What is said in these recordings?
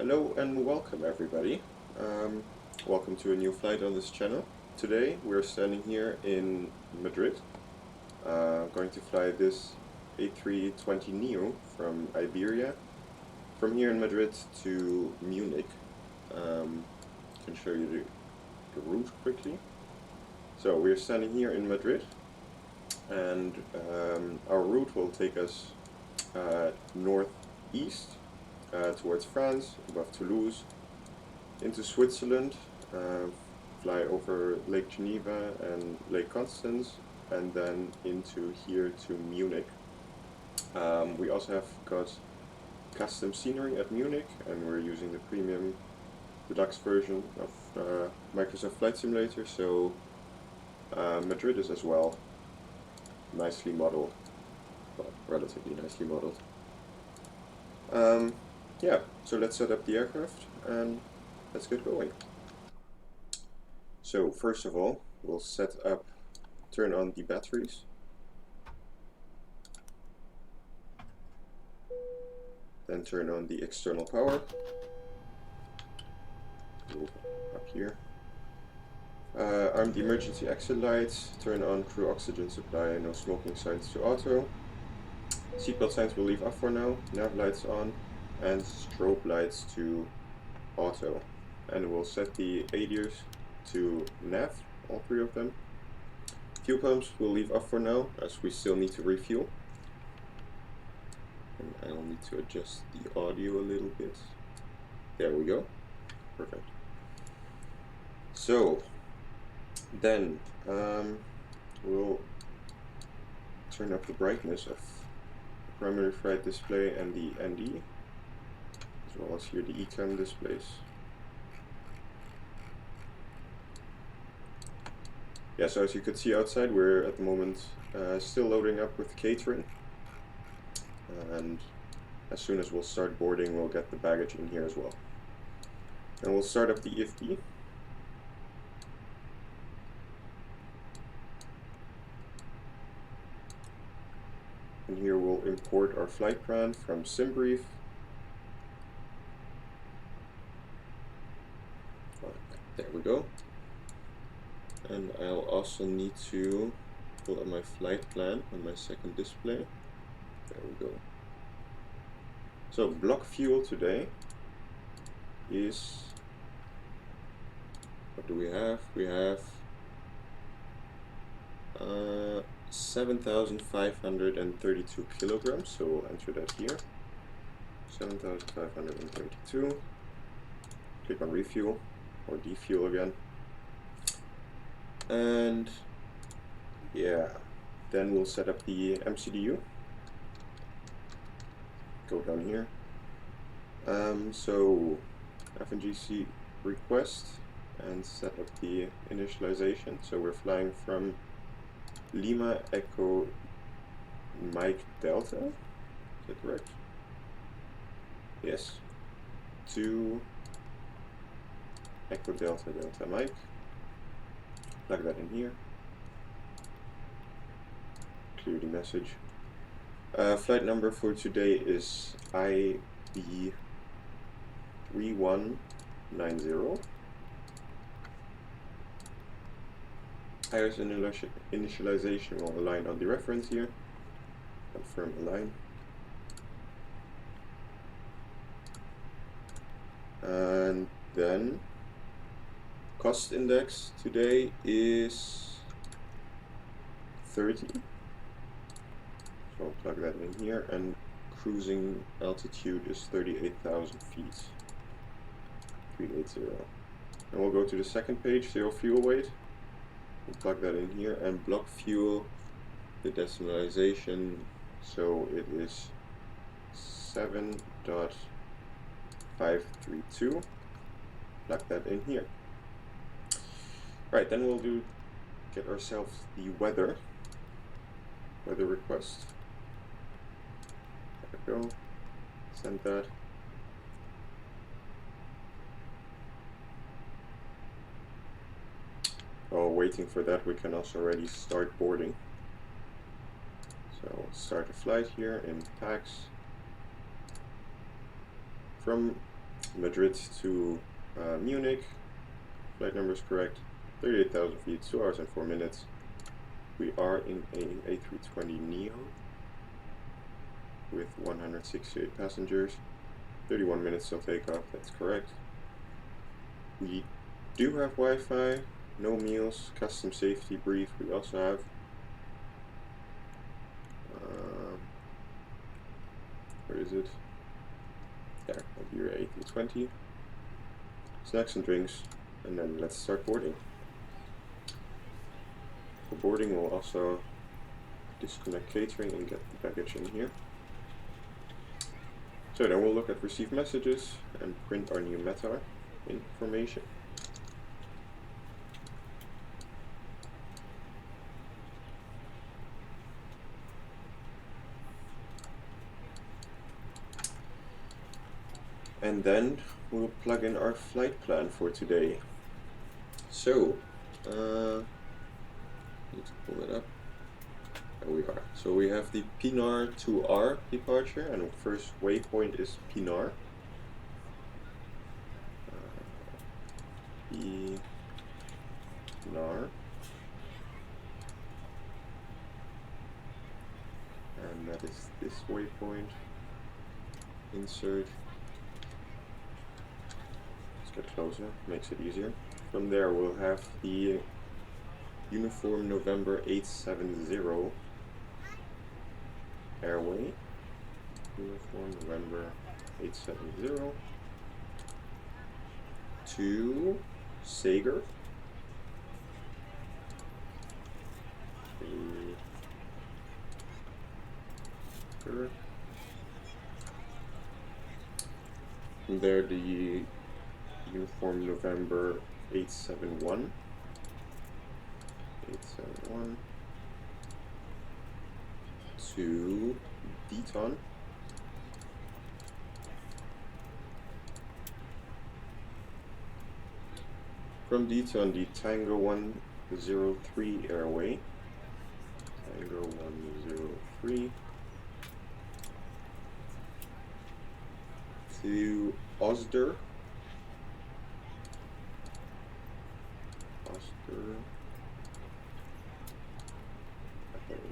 Hello and welcome everybody. Welcome to a new flight on this channel. Today we're standing here in Madrid, going to fly this A320neo from Iberia, from here in Madrid to Munich. Can show you the route quickly. So we're standing here in Madrid, and our route will take us northeast towards France, above Toulouse, into Switzerland, fly over Lake Geneva and Lake Constance, and then into here to Munich. We also have got custom scenery at Munich, and we're using the premium deluxe version of Microsoft Flight Simulator, so Madrid is as well nicely modeled, well, relatively nicely modeled. Yeah, so let's set up the aircraft and let's get going. So first of all, we'll turn on the batteries. Then turn on the external power. Move up here. Arm the emergency exit lights. Turn on crew oxygen supply. No smoking signs to auto. Seatbelt signs will leave off for now. Nav lights on. And strobe lights to auto. And we'll set the ADIRs to nav, all three of them. Fuel pumps will leave off for now, as we still need to refuel. And I'll need to adjust the audio a little bit. There we go. Perfect. So, then we'll turn up the brightness of the primary flight display and the ND, as well as here the ECAM displays. Yeah, so as you could see outside, we're at the moment still loading up with catering, and as soon as we'll start boarding, we'll get the baggage in here as well. And we'll start up the EFB. And here we'll import our flight plan from SimBrief. There we go. And I'll also need to pull up my flight plan on my second display. There we go. So block fuel today is, what do we have? We have 7,532 kilograms, so we'll enter that here. 7,532. Click on refuel or defuel again. And yeah, then we'll set up the MCDU. Go down here. So FNGC request and set up the initialization. So we're flying from Lima Echo Mike Delta. Is that correct? Yes. To Echo Delta Delta Mike. Plug that in here. Clear the message. Flight number for today is IB3190. IOS initialization will align on the reference here. Confirm align. And then cost index today is 30. So I'll plug that in here, and cruising altitude is 38,000 feet. 380. And we'll go to the second page, zero fuel weight. We'll plug that in here and block fuel, the decimalization, so it is 7.532. Plug that in here. Right, then we'll get ourselves the weather request. There we go. Send that. While waiting for that, we can also already start boarding. So we'll start a flight here in PAX from Madrid to Munich. Flight number is correct. 38,000 feet, 2 hours and 4 minutes. We are in a A320neo with 168 passengers. 31 minutes till takeoff, that's correct. We do have Wi-Fi, no meals, custom safety brief we also have. Where is it? There, Iberia A320. Snacks and drinks, and then let's start boarding. For boarding, we'll also disconnect catering and get the baggage in here. So then we'll look at received messages and print our new METAR information. And then we'll plug in our flight plan for today. So, need to pull it up. There we are. So we have the Pinar to R departure, and first waypoint is Pinar. Pinar. And that is this waypoint. Insert. Let's get closer, makes it easier. From there we'll have the Uniform November 870 airway. Uniform November 870 to Sager. From there the Uniform November 871 to Deton. From Deton, the Tango 103 airway. Tango 103 to Osder.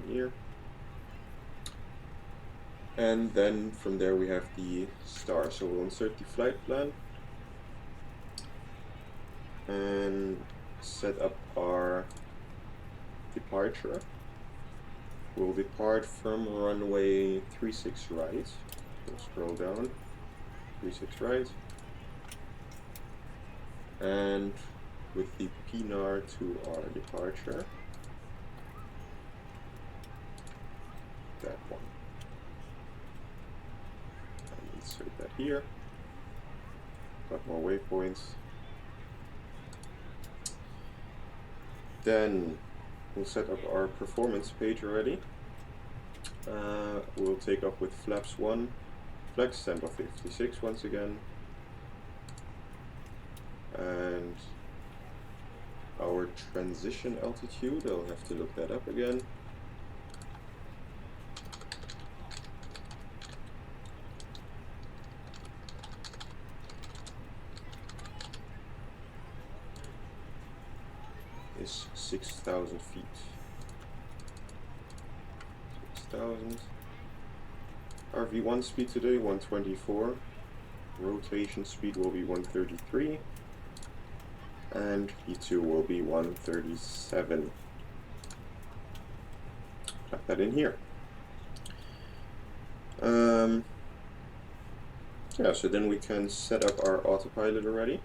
Here. And then from there we have the star. So we'll insert the flight plan and set up our departure. We'll depart from runway 36 right. We'll scroll down, 36 right. And with the Pinar to our departure, that one. And insert that here. Got more waypoints. Then we'll set up our performance page already. We'll take off with flaps 1, flex tempo 56 once again. And our transition altitude, I'll have to look that up again. Is 6,000 feet. 6,000. Our V1 speed today 124. Rotation speed will be 133. And V2 will be 137. Plug that in here. Yeah, so then we can set up our autopilot already.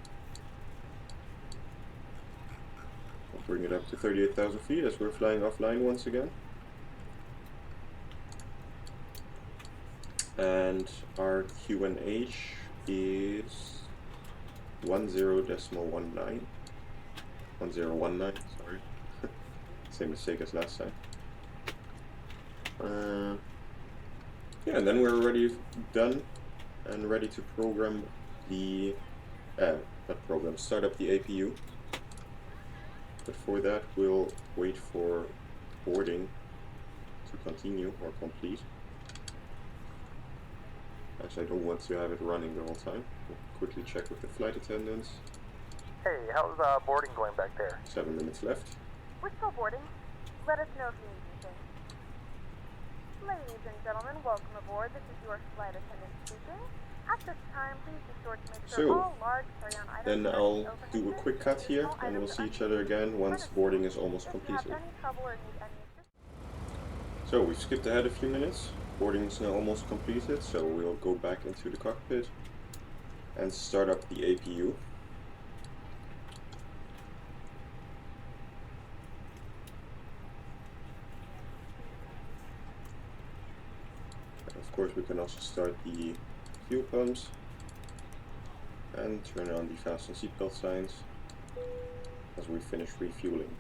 Bring it up to 38,000 feet as we're flying offline once again. And our QNH is 10.19. 1019, sorry. Same mistake as last time. Yeah, and then we're already done and ready to program the, start up the APU. But for that, we'll wait for boarding to continue or complete. as I don't want to have it running the whole time. We'll quickly check with the flight attendants. Hey, how's boarding going back there? 7 minutes left. We're still boarding. Let us know if you need anything. Ladies and gentlemen, welcome aboard. This is your flight attendant speaking. At this time, please be sure to make sure all large carry-on items then are I'll open do a and quick cut here, and we'll see each other again once boarding is almost completed. If you have any trouble or need any assistance. So we've skipped ahead a few minutes. Boarding is now almost completed, so we'll go back into the cockpit and start up the APU. And of course we can also start the fuel pumps and turn on the fasten seatbelt signs as we finish refueling.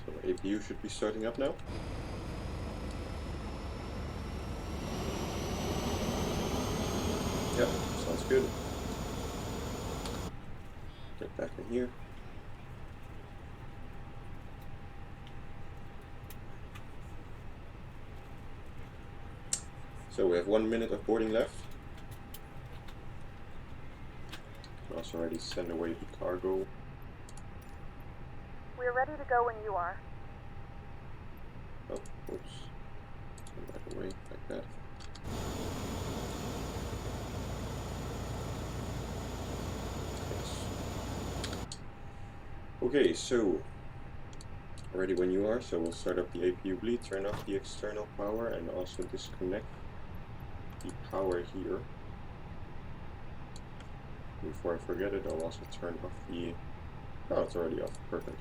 So APU should be starting up now. Yep, sounds good. Get back in here. So we have 1 minute of boarding left. Can also already send away the cargo. We're ready to go when you are. Oh, oops. Send that away like that. Okay, so ready when you are, so we'll start up the APU bleed, turn off the external power and also disconnect the power here. Before I forget it, I'll also turn off the... Oh, it's already off, perfect.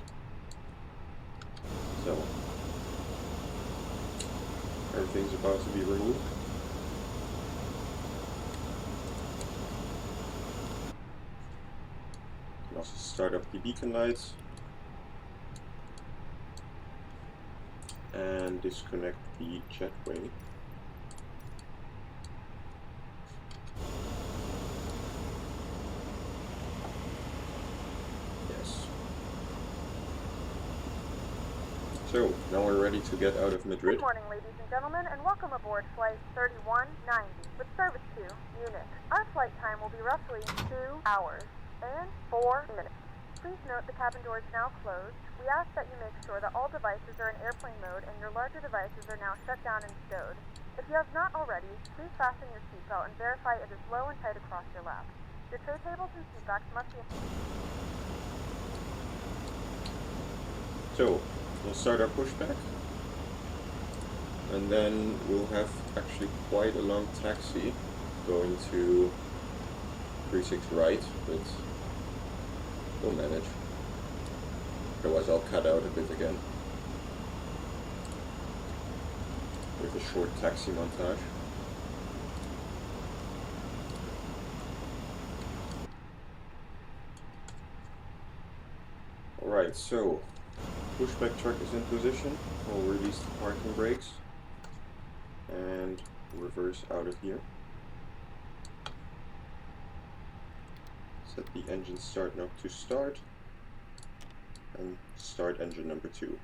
So, everything's about to be removed. Can also start up the beacon lights and disconnect the jetway. Yes. So now we're ready to get out of Madrid. Good morning, ladies and gentlemen, and welcome aboard Flight 3190 with service to Munich. Our flight time will be roughly 2 hours and 4 minutes. Please note the cabin door is now closed. We ask that you make sure that all devices are in airplane mode and your larger devices are now shut down and stowed. If you have not already, please fasten your seatbelt and verify it is low and tight across your lap. Your tray tables and seatbacks must be... So, we'll start our pushback, and then we'll have actually quite a long taxi going to 36 right, but we'll manage. Otherwise I'll cut out a bit again with a short taxi montage. Alright, so pushback truck is in position. We'll release the parking brakes and reverse out of here. Set the engine start knob to start and start engine number 2.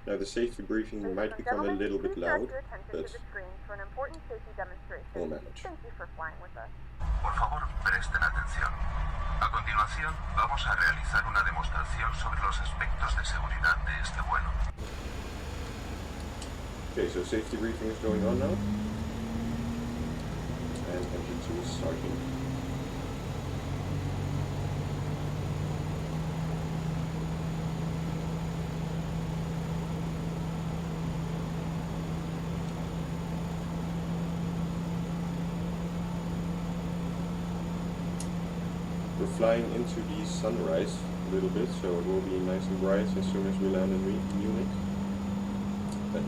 Now the safety briefing might become a little bit loud, but we'll manage. Thank you for flying with us. Por favor, presten atención. A continuación, vamos a realizar una demostración sobre los aspectos de seguridad de este vuelo. Okay, so safety briefing is going on now. And engine 2 is starting. We're flying into the sunrise a little bit, so it will be nice and bright as soon as we land in Munich. But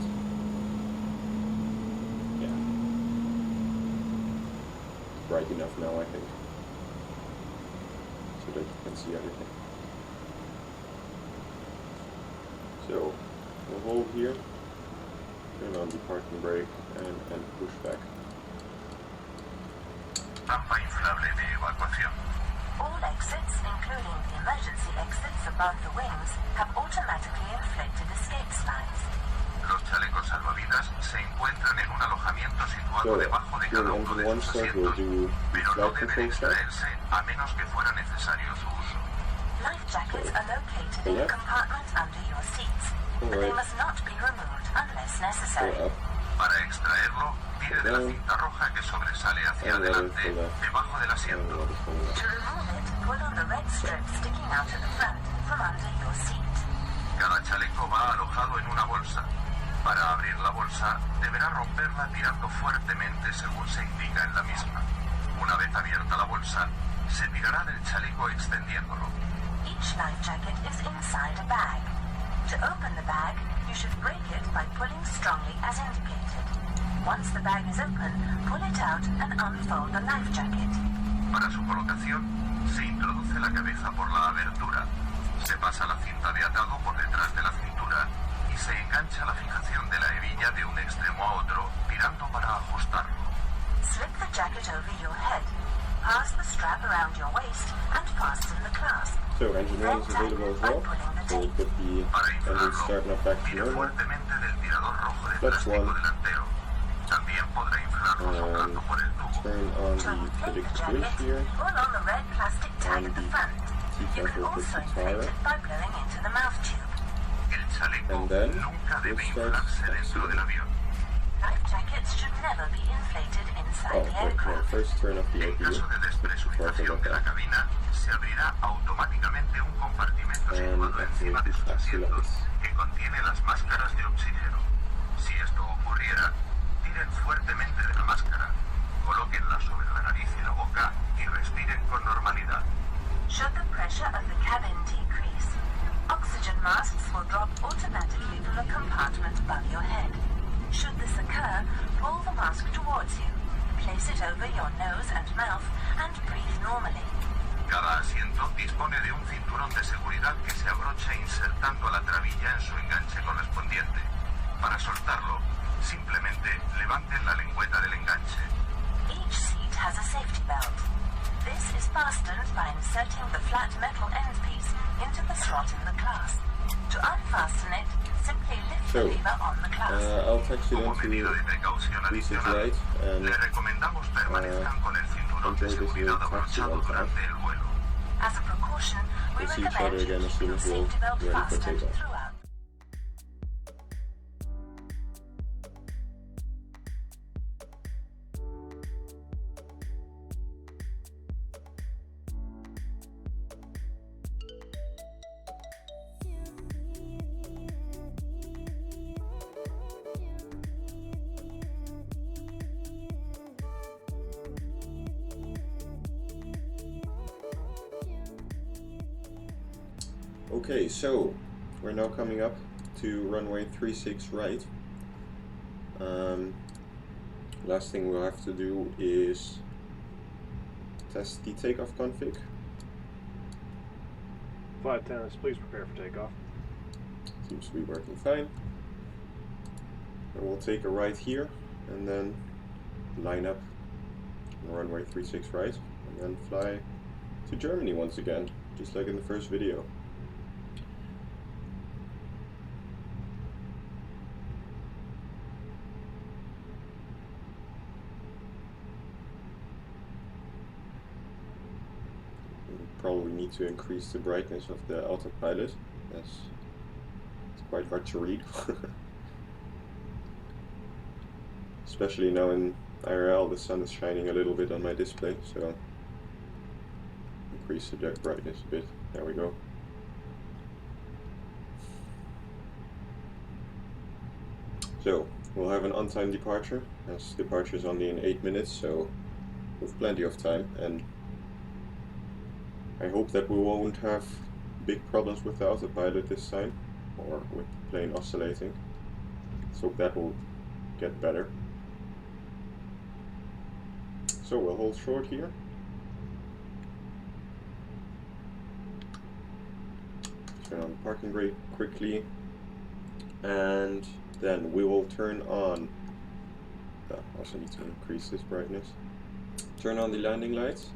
yeah, it's bright enough now, I think, so that you can see everything. So we'll hold here, turn on the parking brake, and push back. Rampa inflable de evacuación. All exits, including the emergency exits above the wings, have automatically inflated escape slides. Los chalecos salvavidas se encuentran en un alojamiento situado debajo de cada uno de sus asientos, pero no deben extraerse a menos que fuera necesario su uso. Life jackets are located in a compartment under your seats, but they must not be removed unless necessary. Para extraerlo, tire de la cinta roja que sobresale hacia adelante, debajo del asiento. To remove it, pull on the red strip sticking out at the front from under your seat. Cada chaleco va alojado en una bolsa. Para abrir la bolsa, deberá romperla tirando fuertemente según se indica en la misma. Una vez abierta la bolsa, se tirará del chaleco extendiéndolo. Each life jacket is inside a bag. To open the bag, you should break it by pulling strongly as indicated. Once the bag is open, pull it out and unfold the life jacket. Para su colocación, se introduce la cabeza por la abertura, se pasa la cinta de atado por detrás de la cintura y se engancha la fijación de la hebilla de un extremo a otro, tirando para ajustarlo. Slip the jacket over your head. Pass the strap around your waist and fasten the clasp. So engine 1 is available as well. So we'll put the engine start knob back to normal. Fuertemente del tirador rojo de plástico delantero. También podrá inflarlo soplando por el tubo. Turn on the predicted bridge here. Pull on the red plastic tag at the front. You can also inflate it by blowing into the mouth tube. El chaleco nunca debe inflarse dentro del avión. Life jackets should never be inflated inside the aircraft. First turn off the En APU. caso de despresurización de la cabina, se abrirá automáticamente un compartimento situado encima de sus asientos que contiene las máscaras de oxígeno. Si esto ocurriera, tiren fuertemente de la máscara, colóquenla sobre la nariz y la boca y respiren con normalidad. Should the pressure of the cabin decrease, oxygen masks will drop automatically from the compartment above your head. Should this occur, pull the mask towards you, place it over your nose and mouth, and breathe normally. Cada asiento dispone de un cinturón de seguridad que se abrocha insertando la trabilla en su enganche correspondiente. Para soltarlo, simplemente levanten la lengüeta del enganche. Each seat has a safety belt. This is fastened by inserting the flat metal end piece into the slot in the clasp. To unfasten it, simply lift the lever on the clasp. I'll touch it Como into medida de precaución adicional, right and le recomendamos permanezcan con el cinturón de seguridad abrochado durante el vuelo. As a precaution, we we'll see each other recommend again as soon keeping as your we're safety belt ready for fastened takeoff. throughout. Okay, so we're now coming up to runway 36 right. Last thing we'll have to do is test the takeoff config. Flight attendants, please prepare for takeoff. Seems to be working fine. And we'll take a right here and then line up on runway 36 right and then fly to Germany once again, just like in the first video. Probably need to increase the brightness of the autopilot, as it's quite hard to read. Especially now in IRL, the sun is shining a little bit on my display, so increase the brightness a bit. There we go. So we'll have an on-time departure, as departure is only in 8 minutes, so with plenty of time, and I hope that we won't have big problems with the autopilot this time, or with the plane oscillating. Let's hope that will get better. So we'll hold short here. Turn on the parking brake quickly. And then we will turn on, also need to increase this brightness, turn on the landing lights,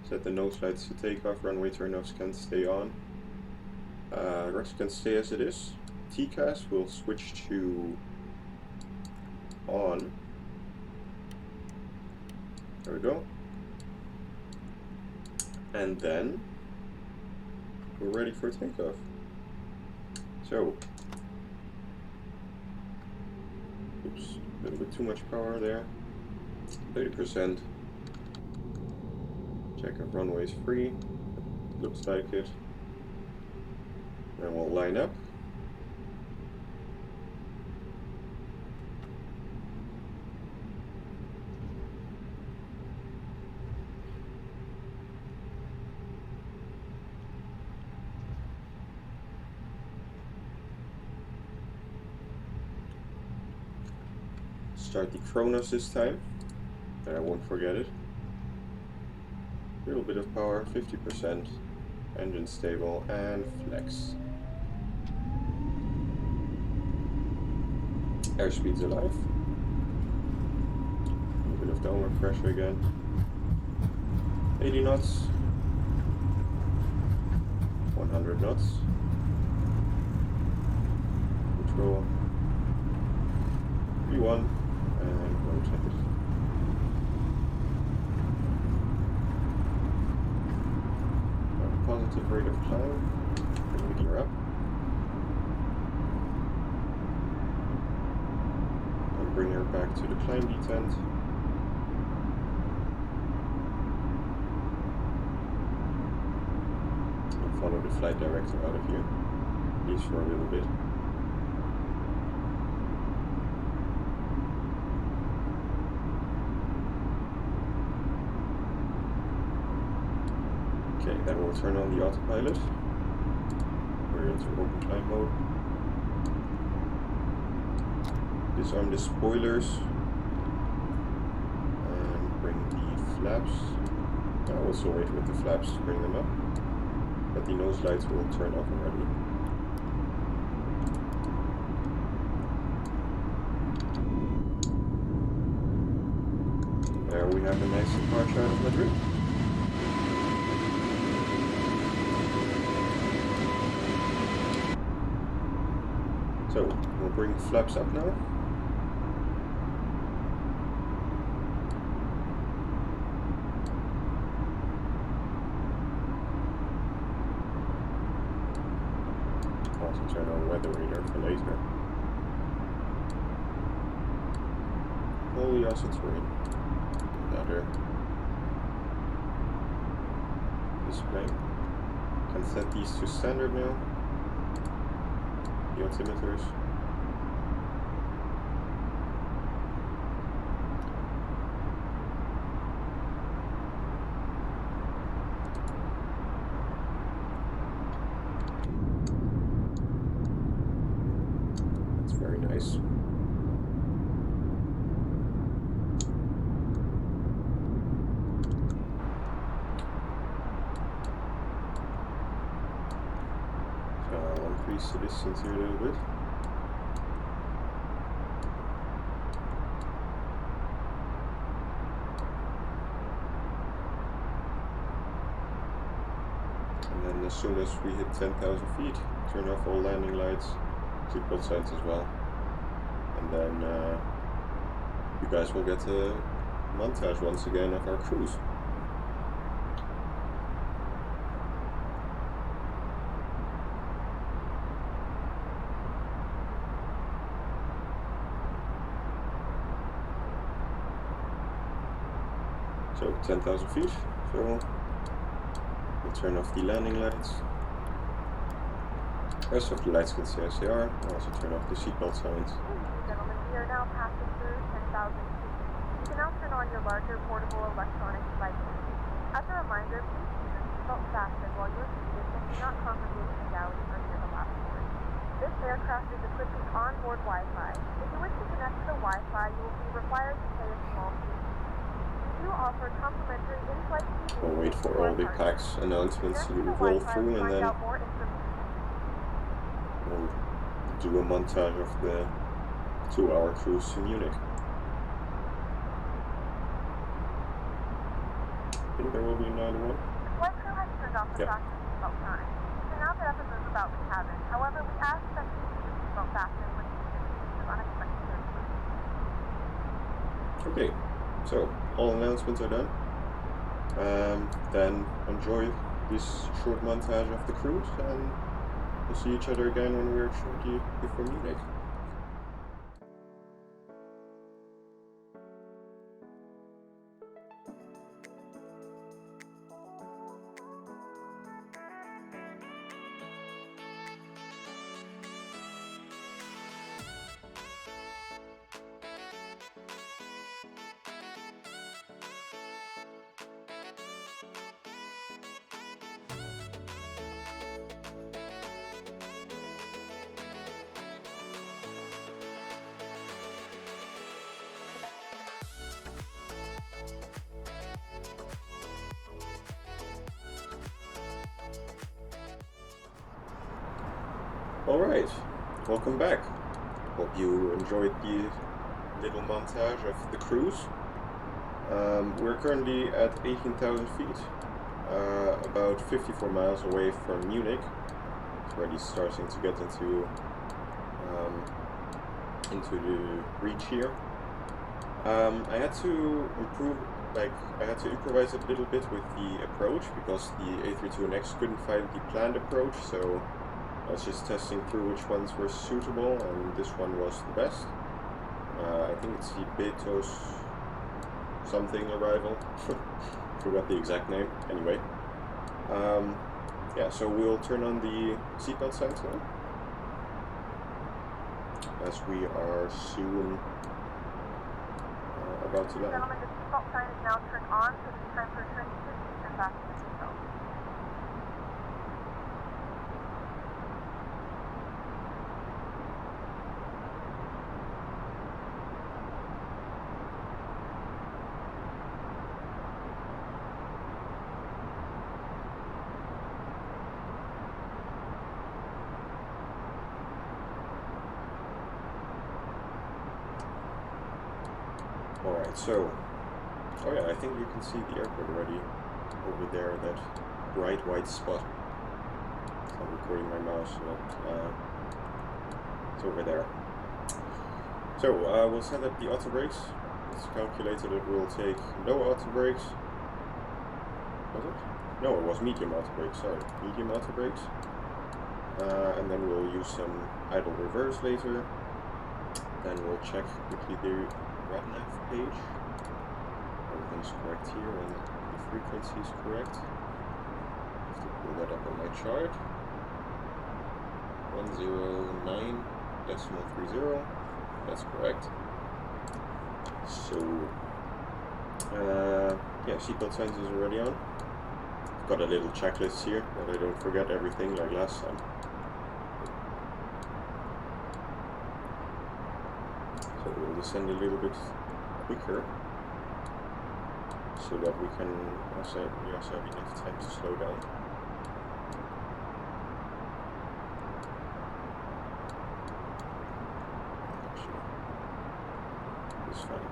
set the nose lights to takeoff, runway turnoffs can stay on, the rest can stay as it is. TCAS will switch to on, there we go, and then we're ready for takeoff. So, oops, a little bit too much power there, 30%, check if runway's free, looks like it, and we'll line up. Start the Kronos this time, and I won't forget it. A little bit of power, 50%, engine stable, and flex. Airspeed's alive. A little bit of downward pressure again. 80 knots. 100 knots. Control. V1. And rotate. A positive rate of climb. Bring the gear up. And bring her back to the climb detent. And follow the flight director out of here. At least for a little bit. Okay, then we'll turn on the autopilot. We're into open climb mode. Disarm the spoilers. And bring the flaps. I'll also wait with the flaps to bring them up. But the nose lights will turn off already. There we have a nice departure out of Madrid. So, we'll bring the flaps up now. Also turn on weather radar for later. Holy also terrain. Another display. Can set these to standard now. The altimeters. That's very nice. Increase the distance here a little bit. And then as soon as we hit 10,000 feet, turn off all landing lights, seatbelt signs as well. And then you guys will get a montage once again of our cruise. So 10,000 feet, so we'll turn off the landing lights. The rest of the lights can stay as they are. I'll also turn off the seatbelt signs. Ladies and gentlemen, we are now passing through 10,000 feet. You can now turn on your larger portable electronic devices. As a reminder, please keep your seatbelt fastened while you are seated and do not congregate in the galley or near the laptop. This aircraft is equipped with onboard Wi-Fi. If you wish to connect to the Wi-Fi, you will be required to pay a small fee. We do offer complimentary in-flight TV. We'll wait for all the PAX announcements to roll through and then we'll do a montage of the 2-hour cruise to Munich. I think there will be another one. The flight crew has turned off the fasten seatbelt sign. You can now get up and move about the cabin. However, we ask that you use your seatbelt fastening when you use of unexpected surgery. Okay, so all announcements are done. Then enjoy this short montage of the cruise, and we'll see each other again when we're shortly before Munich. Alright, welcome back. Hope you enjoyed the little montage of the cruise. We're currently at 18,000 feet, about 54 miles away from Munich. It's already starting to get into the reach here. I had to improvise a little bit with the approach because the A320nX couldn't find the planned approach, so I was just testing through which ones were suitable, and this one was the best. I think it's the Betos something arrival. Forgot the exact name. Anyway, yeah. So we'll turn on the seatbelt signs now, as we are soon about to land. Gentlemen, the seatbelt sign is now turned on, so it's time for returning to your seats and fasten your seatbelt. Alright, so, oh yeah, I think you can see the airport already over there, that bright white spot. I'm recording my mouse, so it's over there. So, we'll set up the auto brakes. It's calculated it will take no auto brakes. Was it? No, it was medium auto brakes, sorry. Medium auto brakes. And then we'll use some idle reverse later. Then we'll check quickly the RadNav page. Everything's correct here and the frequency is correct. I have to pull that up on my chart. 109.30. That's correct. So, yeah, seatbelt signs is already on. I've got a little checklist here that I don't forget everything like last time. So we'll descend a little bit quicker, so that we also have enough time to slow down. Actually, it's fine.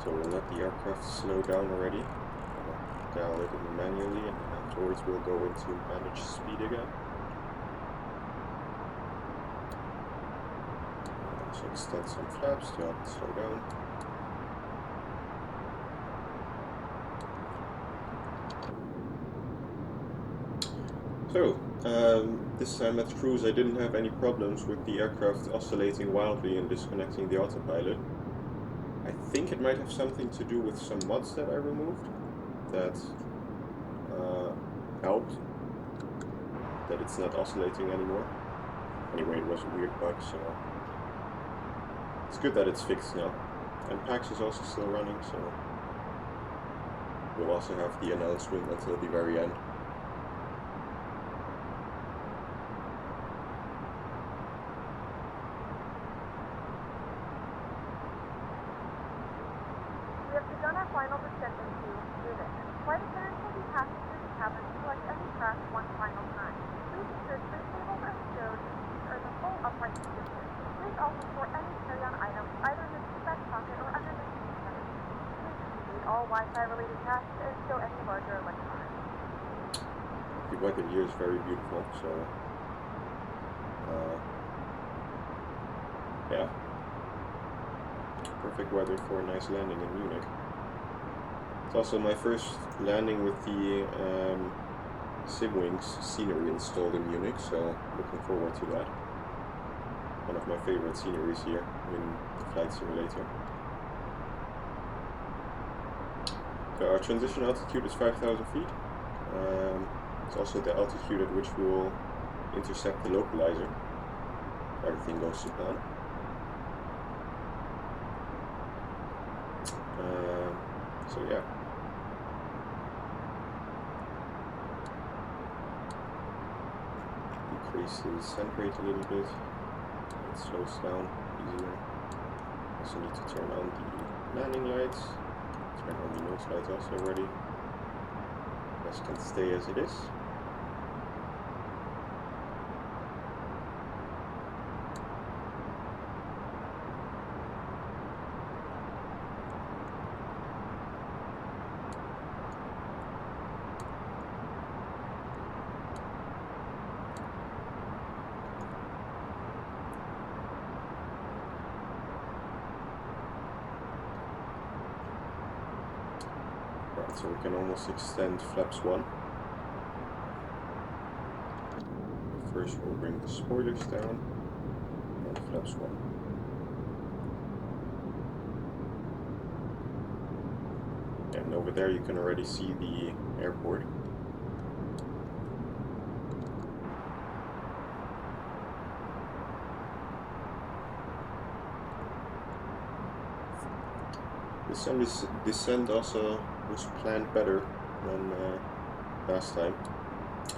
So we'll let the aircraft slow down already. I'll dial it in manually, and then afterwards we'll go into manage speed again. So extend some flaps to help it slow down. So, this time at cruise I didn't have any problems with the aircraft oscillating wildly and disconnecting the autopilot. I think it might have something to do with some mods that I removed that helped, that it's not oscillating anymore. Anyway, it was a weird bug, so it's good that it's fixed now. And PAX is also still running, so we'll also have the announcement until the very end. We have begun our final descent into Munich. Flight attendants will be passing through the cabin to collect any also store any carry-on items either in the seat back pocket or under the seat center. Please delete all Wi-Fi related tasks and stow any larger electronics. The weather here is very beautiful, so yeah, perfect weather for a nice landing in Munich. It's also my first landing with the Simwings scenery installed in Munich, so looking forward to that. One of my favorite sceneries here in the flight simulator. So our transition altitude is 5,000 feet. It's also the altitude at which we will intercept the localizer. Everything goes to plan. So yeah. Decrease the descent rate a little bit. It slows down easier. Also need to turn on the landing lights. Turn on the nose lights also already. This can stay as it is. So we can almost extend flaps 1. First we'll bring the spoilers down and flaps 1. And over there you can already see the airport. This descent also was planned better than last time.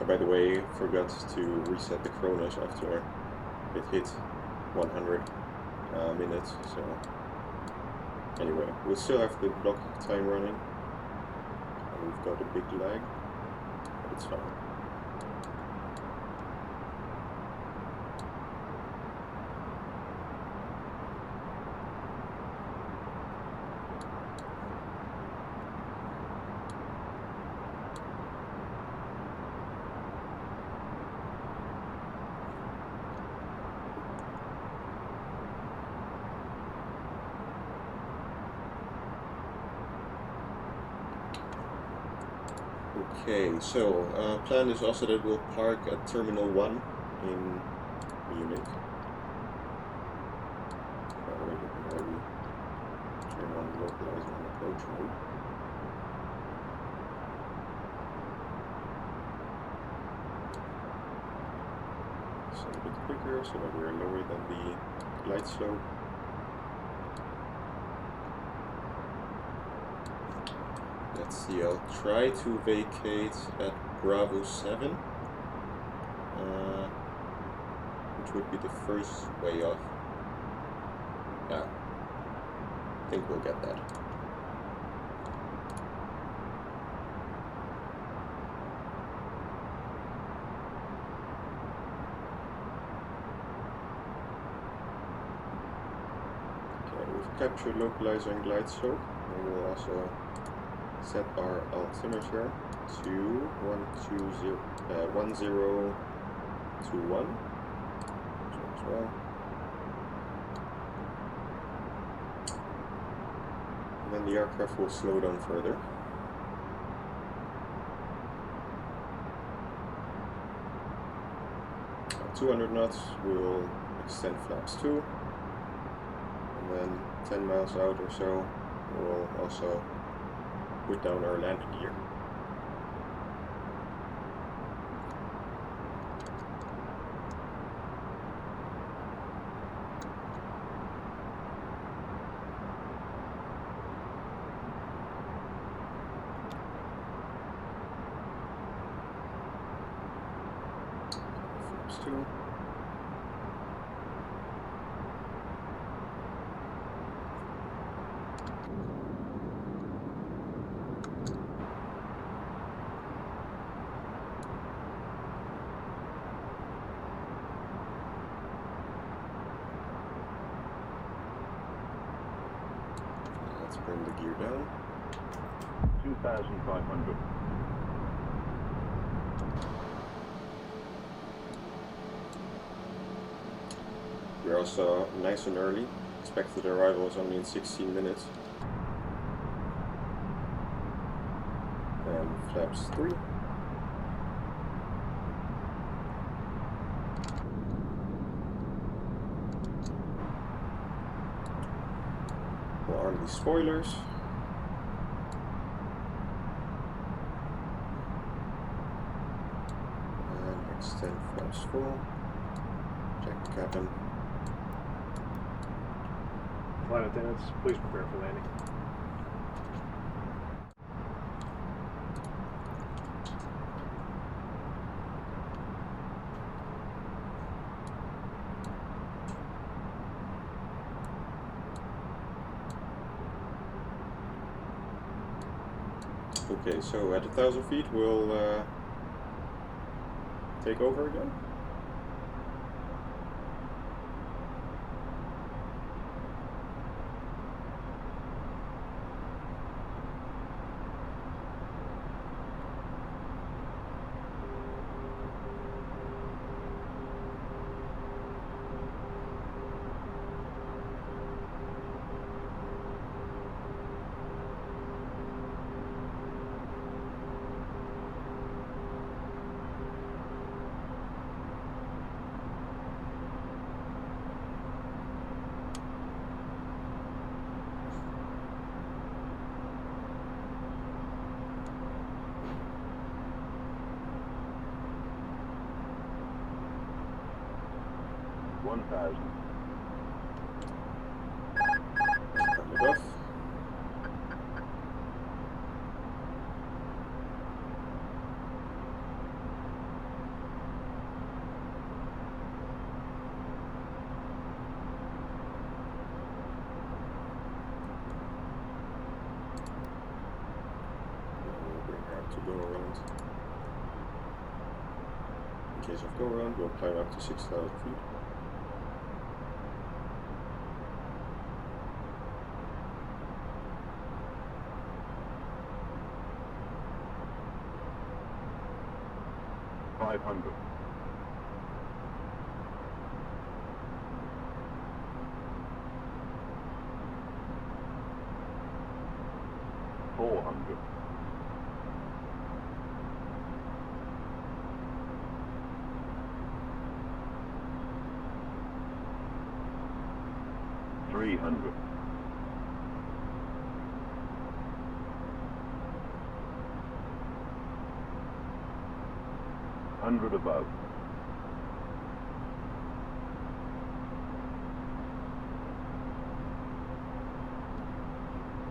By the way, forgot to reset the chronos after it hit 100 minutes, so anyway, we'll still have the block time running, and we've got a big lag, but it's fine. Okay, so plan is also that we'll park at Terminal 1 in Munich. By the way, we can already turn on the localizer and approach mode. So a bit quicker, so that we're lower than the light slope. Let's see, I'll try to vacate at Bravo 7, which would be the first way off. Yeah, I think we'll get that. Okay, we've captured localizer and glide slope, and we'll also set our altimeter to 1021 as well. And then the aircraft will slow down further. At 200 knots we'll extend flaps 2, and then 10 miles out or so we'll also put down our landing gear. Flaps 2. Bring the gear down. 2,500. We're also nice and early. Expected arrival is only in 16 minutes. And flaps 3. We'll arm these spoilers. And extend flaps full. Check the cabin. Flight attendants, please prepare for landing. Okay, so at 1,000 feet we'll take over again. $1,000. Turn it off. We'll bring her to go around. In case of go around, we'll climb up to 6,000 feet. $500. $400. $300. $100 above.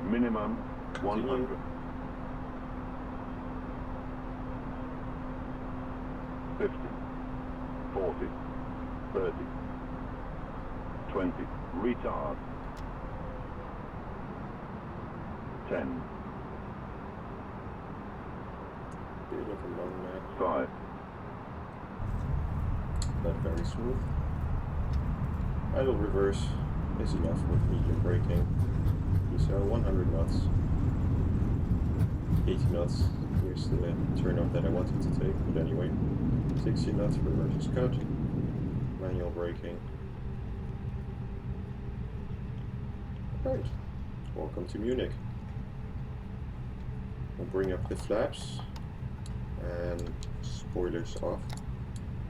Minimum 100. 50, 40, 30, 20, retard. 10, Looking long man. 5. Not very smooth. Idle reverse is enough with medium braking. So 100 knots. 80 knots. Here's the turnout that I wanted to take, but anyway. 60 knots, reverse is cut. Manual braking. Right. Welcome to Munich. We'll bring up the flaps and spoilers off.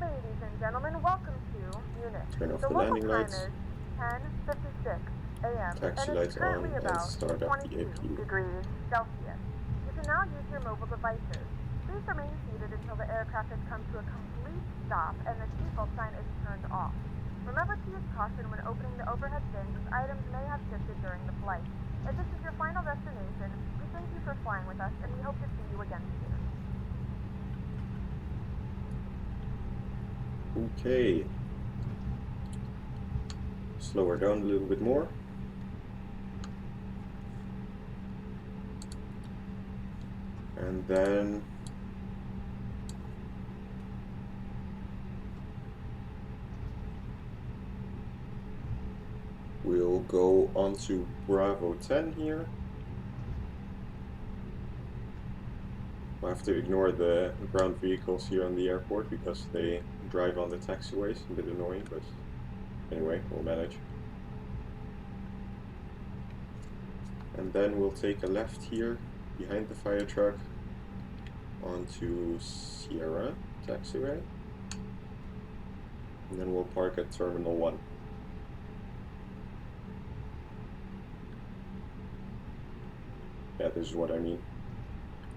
Ladies and gentlemen, welcome to Munich. Turn off the the local landing time lights. is 10:56 a.m. Taxi and lights it's currently on and about start up the 22 APU. degrees Celsius. You can now use your mobile devices. Please remain seated until the aircraft has come to a complete stop and the seatbelt sign is turned off. Remember to use caution when opening the overhead bins as items may have shifted during the flight. If this is your final destination, we thank you for flying with us and we hope to see you again soon. Okay. Slow her down a little bit more. And then we'll go on to Bravo 10 here I have to ignore the ground vehicles here on the airport because they drive on the taxiways. A bit annoying, but anyway, we'll manage. And then we'll take a left here behind the fire truck onto Sierra taxiway. And then we'll park at Terminal 1. Yeah, this is what I mean.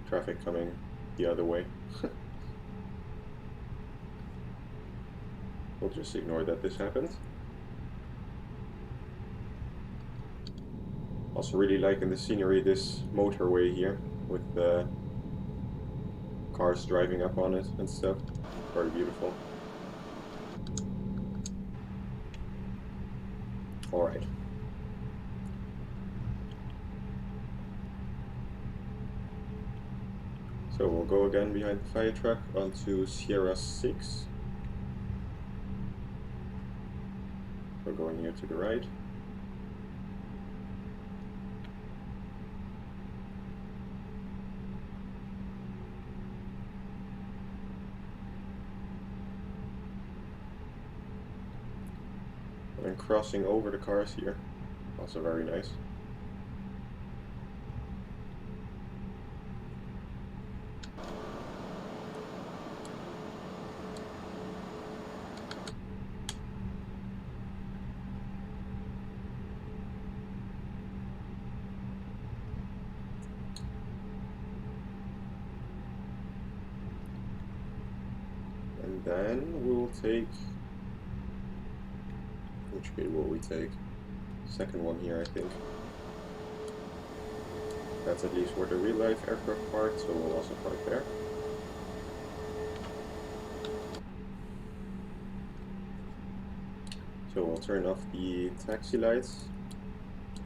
Traffic coming the other way. We'll just ignore that this happened. Also really liking the scenery, this motorway here, with the cars driving up on it and stuff. Very beautiful. Alright. So we'll go again behind the fire truck onto Sierra 6. We're going here to the right. And crossing over the cars here, also very nice. And then we'll take, which gate will we take? Second one here, I think. That's at least where the real life aircraft parked, so we'll also park there. So we'll turn off the taxi lights.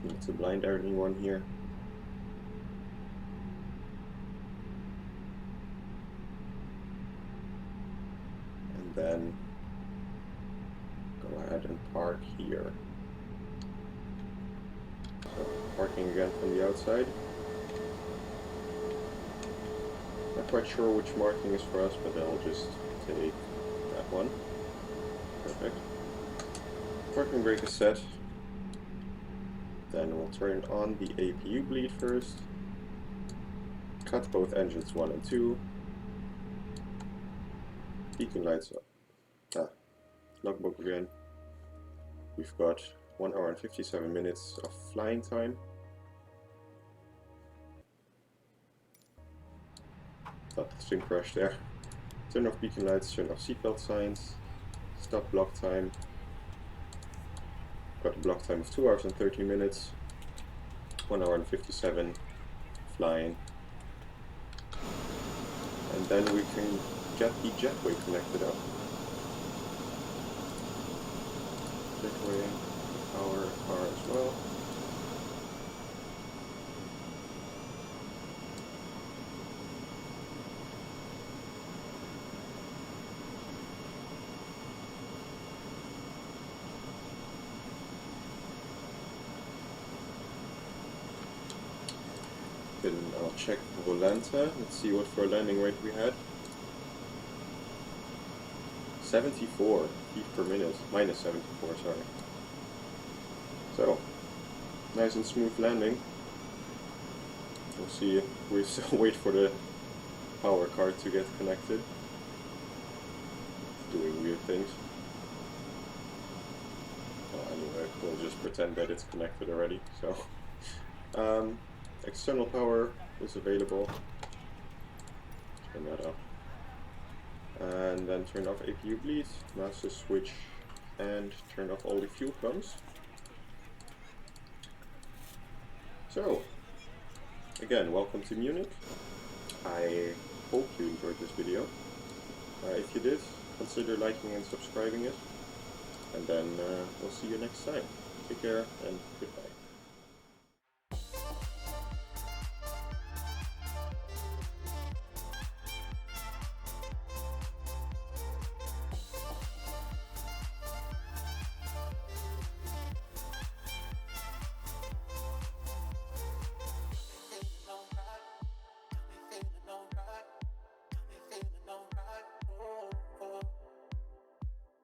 Need to blind anyone here. And then go ahead and park here. So parking again from the outside. Not quite sure which marking is for us, but then we'll just take that one. Perfect. Parking brake is set. Then we'll turn on the APU bleed first. Cut both engines 1 and 2. Beacon lights up. Logbook again. We've got 1 hour and 57 minutes of flying time. Thought the thing crashed there. Turn off beacon lights, turn off seatbelt signs. Stop block time. Got a block time of 2 hours and 30 minutes. 1 hour and 57 flying. And then we can get the jetway connected up. Jetway, power car as well. Then I'll check Volanta. Let's see what for a landing rate we had. 74 feet per minute, minus 74, sorry. So, nice and smooth landing. We'll see if we still wait for the power card to get connected. Doing weird things. Well, anyway, we'll just pretend that it's connected already. So, external power is available. Turn that up. And then turn off APU bleed, master switch, and turn off all the fuel pumps. So, again, welcome to Munich. I hope you enjoyed this video. If you did, consider liking and subscribing it. And then we'll see you next time. Take care and goodbye.